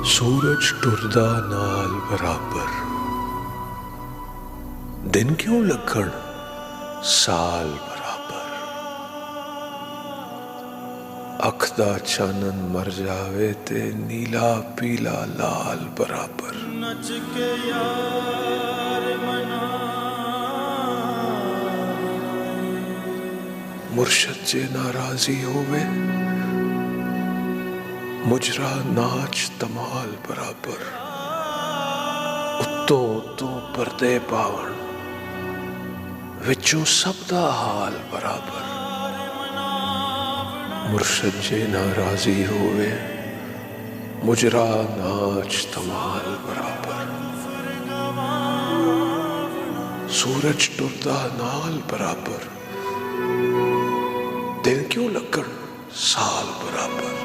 सूरज टुरदा नाल बराबर, दिन क्यों लगण साल बराबर। अख दा चानन मर जावे ते नीला पीला लाल बराबर। नच के यार मना मुर्शद जे नाराजी होवे, मुजरा नाच तमाल बराबर। उत्तों उत्तों परदे पावण, विचों सबदा हाल बराबर। मुर्शद जे नाराजी होवे, मुजरा नाच तमाल बराबर। सूरज टुरदा नाल बराबर, दिन क्यों लगण साल बराबर।